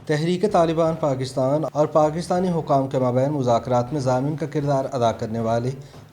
تحریک طالبان پاکستان اور پاکستانی حکام کے مابین مذاکرات میں ضامن کا کردار ادا کرنے والے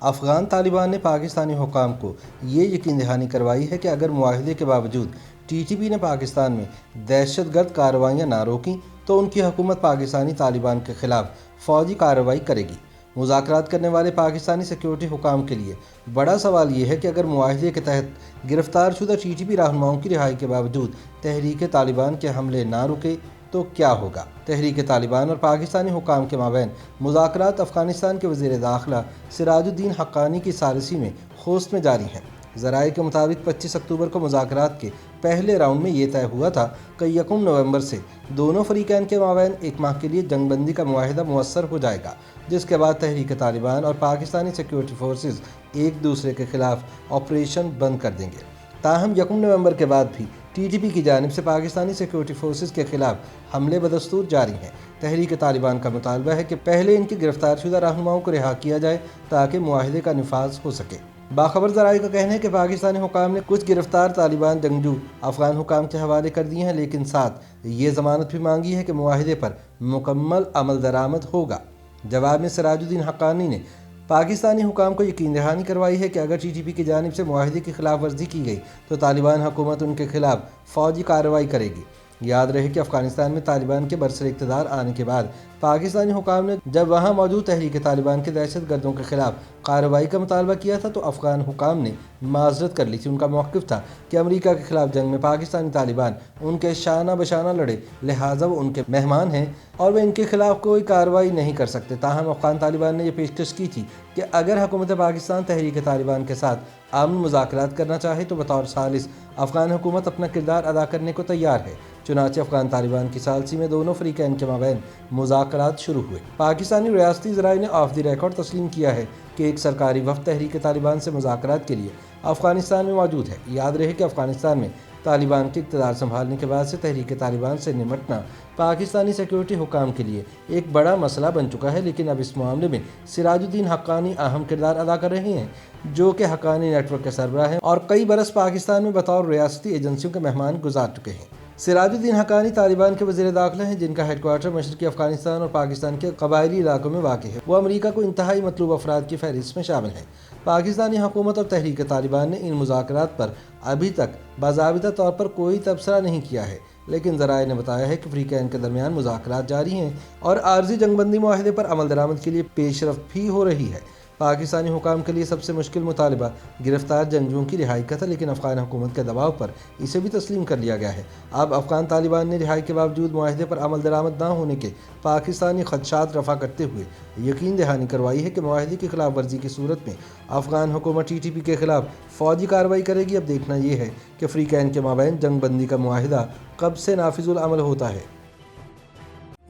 افغان طالبان نے پاکستانی حکام کو یہ یقین دہانی کروائی ہے کہ اگر معاہدے کے باوجود ٹی ٹی پی نے پاکستان میں دہشت گرد کارروائیاں نہ روکیں تو ان کی حکومت پاکستانی طالبان کے خلاف فوجی کارروائی کرے گی۔ مذاکرات کرنے والے پاکستانی سیکیورٹی حکام کے لیے بڑا سوال یہ ہے کہ اگر معاہدے کے تحت گرفتار شدہ ٹی ٹی پی رہنماؤں کی رہائی کے باوجود تحریک طالبان کے حملے نہ رکے تو کیا ہوگا۔ تحریک طالبان اور پاکستانی حکام کے مابین مذاکرات افغانستان کے وزیر داخلہ سراج الدین حقانی کی ثالثی میں خوست میں جاری ہیں۔ ذرائع کے مطابق 25 اکتوبر کو مذاکرات کے پہلے راؤنڈ میں یہ طے ہوا تھا کہ 1 نومبر سے دونوں فریقین کے مابین 1 ماہ کے لیے جنگ بندی کا معاہدہ مؤثر ہو جائے گا، جس کے بعد تحریک طالبان اور پاکستانی سیکیورٹی فورسز ایک دوسرے کے خلاف آپریشن بند کر دیں گے۔ تاہم 1 نومبر کے بعد بھی ٹی ٹی پی کی جانب سے پاکستانی سیکیورٹی فورسز کے خلاف حملے بدستور جاری ہیں۔ تحریک طالبان کا مطالبہ ہے کہ پہلے ان کی گرفتار شدہ رہنماؤں کو رہا کیا جائے تاکہ معاہدے کا نفاذ ہو سکے۔ باخبر ذرائع کا کہنا ہے کہ پاکستانی حکام نے کچھ گرفتار طالبان جنگجو افغان حکام کے حوالے کر دیے ہیں، لیکن ساتھ یہ ضمانت بھی مانگی ہے کہ معاہدے پر مکمل عمل درآمد ہوگا۔ جواب میں سراج الدین حقانی نے پاکستانی حکام کو یقین دہانی کروائی ہے کہ اگر ٹی ٹی پی کی جانب سے معاہدے کی خلاف ورزی کی گئی تو طالبان حکومت ان کے خلاف فوجی کارروائی کرے گی۔ یاد رہے کہ افغانستان میں طالبان کے برسر اقتدار آنے کے بعد پاکستانی حکام نے جب وہاں موجود تحریک طالبان کے دہشت گردوں کے خلاف کارروائی کا مطالبہ کیا تھا تو افغان حکام نے معذرت کر لی تھی۔ ان کا موقف تھا کہ امریکہ کے خلاف جنگ میں پاکستانی طالبان ان کے شانہ بشانہ لڑے، لہٰذا وہ ان کے مہمان ہیں اور وہ ان کے خلاف کوئی کارروائی نہیں کر سکتے۔ تاہم افغان طالبان نے یہ پیشکش کی تھی کہ اگر حکومت پاکستان تحریک طالبان کے ساتھ امن مذاکرات کرنا چاہے تو بطور ثالث افغان حکومت اپنا کردار ادا کرنے کو تیار ہے۔ چنانچہ افغان طالبان کی ثالثی میں دونوں فریقین کے مابین مذاکرات شروع ہوئے۔ پاکستانی ریاستی ذرائع نے آف دی ریکارڈ تسلیم کیا ہے کہ ایک سرکاری وفد تحریک طالبان سے مذاکرات کے لیے افغانستان میں موجود ہے۔ یاد رہے کہ افغانستان میں طالبان کے اقتدار سنبھالنے کے بعد سے تحریک طالبان سے نمٹنا پاکستانی سیکیورٹی حکام کے لیے ایک بڑا مسئلہ بن چکا ہے، لیکن اب اس معاملے میں سراج الدین حقانی اہم کردار ادا کر رہے ہیں، جو کہ حقانی نیٹ ورک کے سربراہ ہیں اور کئی برس پاکستان میں بطور ریاستی ایجنسیوں کے مہمان گزار چکے ہیں۔ سراج الدین حقانی طالبان کے وزیر داخلہ ہیں، جن کا ہیڈ کوارٹر مشرقی افغانستان اور پاکستان کے قبائلی علاقوں میں واقع ہے۔ وہ امریکہ کو انتہائی مطلوب افراد کی فہرست میں شامل ہیں۔ پاکستانی حکومت اور تحریک طالبان نے ان مذاکرات پر ابھی تک باضابطہ طور پر کوئی تبصرہ نہیں کیا ہے، لیکن ذرائع نے بتایا ہے کہ فریقین کے درمیان مذاکرات جاری ہیں اور عارضی جنگ بندی معاہدے پر عمل درآمد کے لیے پیش رفت بھی ہو رہی ہے۔ پاکستانی حکام کے لیے سب سے مشکل مطالبہ گرفتار جنگجوؤں کی رہائی کا تھا، لیکن افغان حکومت کے دباؤ پر اسے بھی تسلیم کر لیا گیا ہے۔ اب افغان طالبان نے رہائی کے باوجود معاہدے پر عمل درآمد نہ ہونے کے پاکستانی خدشات رفع کرتے ہوئے یقین دہانی کروائی ہے کہ معاہدے کی خلاف ورزی کی صورت میں افغان حکومت ٹی ٹی پی کے خلاف فوجی کارروائی کرے گی۔ اب دیکھنا یہ ہے کہ فریقین کے مابین جنگ بندی کا معاہدہ کب سے نافذ العمل ہوتا ہے۔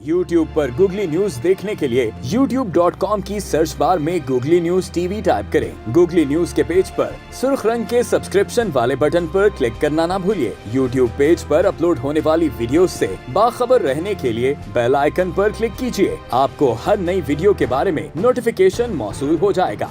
YouTube پر گوگلی نیوز دیکھنے کے لیے youtube.com کی سرچ بار میں googly news T V type کریں۔ گوگلی نیوز کے پیج پر سرخ رنگ کے سبسکرپشن والے بٹن پر کلک کرنا نہ بھولیے۔ YouTube پیج پر اپلوڈ ہونے والی ویڈیوز سے باخبر رہنے کے لیے بیل آئیکن پر کلک کیجیے۔ آپ کو ہر نئی ویڈیو کے بارے میں نوٹیفیکیشن موصول ہو جائے گا۔